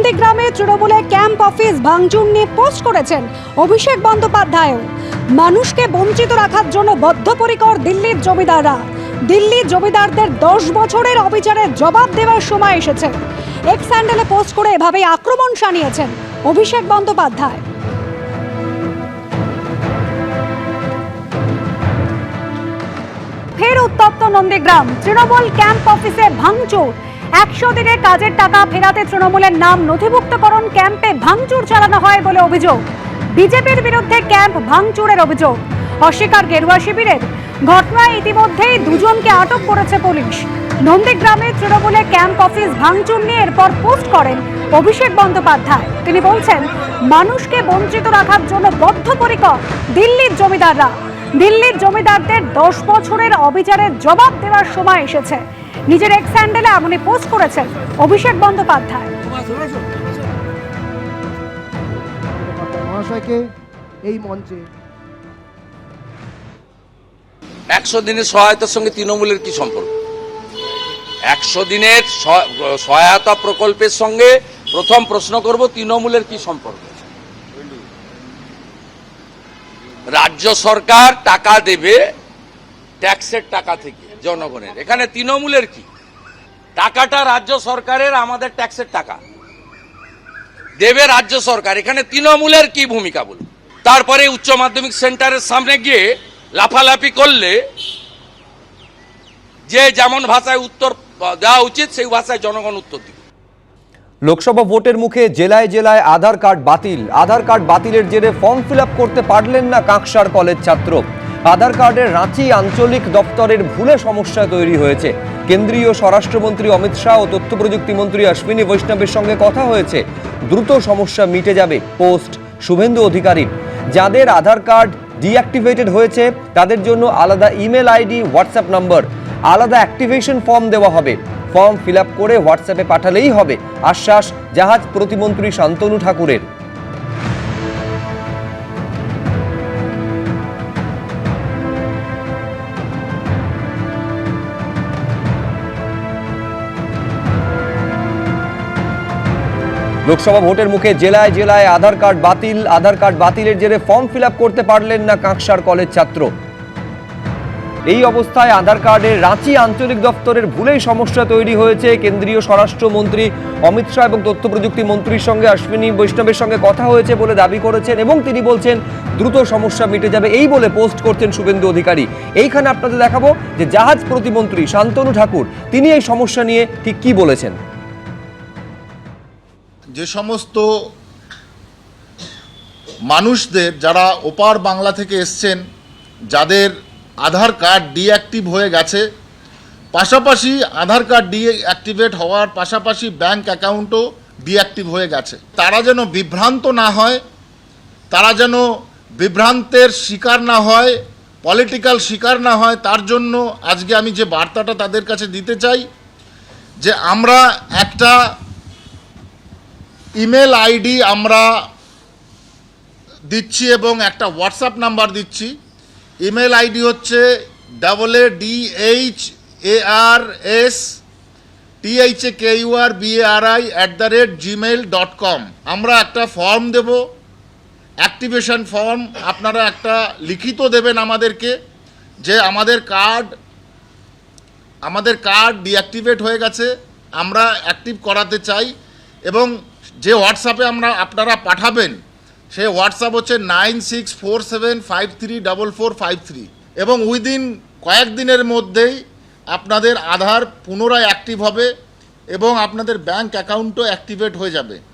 নন্দীগ্রামে তৃণমূলে camp office ভাঙচুর নিয়ে পোস্ট করেছেন অভিষেক বন্দ্যোপাধ্যায়। মানুষকে বঞ্চিত রাখার জন্য বদ্ধপরিকর দিল্লির জমিদাররা। দিল্লির জমিদারদের 10 বছরের অবিচারের জবাব দেওয়ার সময় এসেছে। এক্স হ্যান্ডেলে পোস্ট করে এভাবেই আক্রমণ শানিয়েছেন অভিষেক বন্দ্যোপাধ্যায়। ফের উত্তপ্ত নন্দীগ্রাম, তৃণমূল ক্যাম্প অফিসে ভাঙচুর। 100 দিনের কাজের টাকা ফেরাতে তৃণমূলের নাম নথিভুক্তকরণ ক্যাম্পে ভাঙচুর চালানো হয় বলে অভিযোগ। বিজেপির বিরুদ্ধে ক্যাম্প ভাঙচুরের অভিযোগ। অস্বীকার গেরুয়া শিবিরের। ঘটনায় ইতিমধ্যেই 2 জনকে আটক করেছে পুলিশ। নন্দীগ্রামে তৃণমূলে ক্যাম্প অফিস ভাঙচুর নিয়ে এরপর পোস্ট করেন অভিষেক বন্দ্যোপাধ্যায়। তিনি বলছেন, মানুষকে বঞ্চিত রাখার জন্য বদ্ধপরিকর দিল্লির জমিদাররা। দিল্লির জমিদারদের 10 বছরের অবিচারের জবাব দেওয়ার সময় এসেছে। নিজের এক্স হ্যান্ডেলে এমনই পোস্ট করেছেন অভিষেক বন্দ্যোপাধ্যায়। মহাশয়কে এই মঞ্চে 100 দিনের সহায়তার সঙ্গে তৃণমূলের কি সম্পর্ক? 100 দিনের সহায়তা প্রকল্পের সঙ্গে প্রথম প্রশ্ন করব, তৃণমূলের কি সম্পর্ক? রাজ্য সরকার টাকা দেবে ট্যাক্সের টাকা থেকে জনগণের, এখানে তৃণমূলের কি? টাকাটা রাজ্য সরকারের, আমাদের ট্যাক্সের টাকা দেবে রাজ্য সরকার, এখানে তৃণমূলের কি ভূমিকা বলুন? তারপরে উচ্চ মাধ্যমিক সেন্টারের সামনে গিয়ে লাফালাফি করলে যে যেমন ভাষায় উত্তর দেওয়া উচিত সেই ভাষায় জনগণ উত্তর দিবে। লোকসভা ভোটের মুখে জেলায় জেলায় আধার কার্ড বাতিল। আধার কার্ড বাতিলের জেরে ফর্ম ফিল আপ করতে পারলেন না কাঁকসার কলেজ ছাত্র। আধার কার্ডের রাঁচি আঞ্চলিক দপ্তরের ভুলে সমস্যা তৈরি হয়েছে। কেন্দ্রীয় স্বরাষ্ট্রমন্ত্রী অমিত শাহ ও তথ্য প্রযুক্তি মন্ত্রী অশ্বিনী বৈষ্ণবের সঙ্গে কথা হয়েছে। দ্রুত সমস্যা মিটে যাবে। পোস্ট শুভেন্দু অধিকারী। যাদের আধার কার্ড ডিঅ্যাক্টিভেটেড হয়েছে তাদের জন্য আলাদা ইমেল আইডি, হোয়াটসঅ্যাপ নম্বর, আলাদা অ্যাক্টিভেশন ফর্ম দেওয়া হবে। ফর্ম ফিল আপ করে হোয়াটসঅ্যাপে পাঠালেই হবে। আশ্বাস জাহাজ প্রতিমন্ত্রী শান্তনু ঠাকুরের। লোকসভা ভোটের মুখে জেলায় জেলায় আধার কার্ড বাতিল। আধার কার্ড বাতিলের জেরে ফর্ম ফিল আপ করতে পারলেন না কাঁকসার কলেজ ছাত্র। এই অবস্থায় আধার কার্ডের রাঁচি আঞ্চলিক দপ্তরের ভুলেই সমস্যা তৈরি হয়েছে। কেন্দ্রীয় স্বরাষ্ট্রমন্ত্রী অমিত শাহ এবং তথ্য প্রযুক্তি মন্ত্রীর সঙ্গে অশ্বিনী বৈষ্ণবের সঙ্গে কথা হয়েছে বলে দাবি করেছেন এবং তিনি বলছেন দ্রুত সমস্যা মিটে যাবে, এই বলে পোস্ট করছেন শুভেন্দু অধিকারী। এইখানে আপনাদের দেখাবো যে জাহাজ প্রতিমন্ত্রী শান্তনু ঠাকুর তিনি এই সমস্যা নিয়ে ঠিক কি বলেছেন। যে সমস্ত মানুষদের যারা ওপার বাংলা থেকে এসছেন, যাদের আধার কার্ড ডিঅ্যাক্টিভ হয়ে গেছে, পাশাপাশি আধার কার্ড ডিঅ্যাক্টিভেট হওয়ার পাশাপাশি ব্যাংক অ্যাকাউন্টও ডিঅ্যাক্টিভ হয়ে গেছে, তারা যেন বিভ্রান্ত না হয়, তারা যেন বিভ্রান্তের শিকার না হয়, পলিটিক্যাল শিকার না হয়, তার জন্য আজকে আমি যে বার্তাটা তাদের কাছে দিতে চাই যে আমরা একটা ইমেল আইডি আমরা দিচ্ছি এবং একটা হোয়াটসঅ্যাপ নাম্বার দিচ্ছি। ইমেল আইডি হচ্ছে AADHASTHAKURBARI@gmail.com। আমরা একটা ফর্ম দেব, অ্যাক্টিভেশন ফর্ম। আপনারা একটা লিখিত দেবেন আমাদেরকে যে আমাদের কার্ড ডিঅ্যাক্টিভেট হয়ে গেছে, আমরা অ্যাক্টিভ করাতে চাই। এবং যে হোয়াটসঅ্যাপে আপনারা পাঠাবেন সেই হোয়াটসঅ্যাপ হচ্ছে 9647534453 এবং উইদিন কয়েকদিনের মধ্যেই আপনাদের আধার পুনরায় অ্যাক্টিভ হবে এবং আপনাদের ব্যাংক অ্যাকাউন্টও অ্যাক্টিভেট হয়ে যাবে।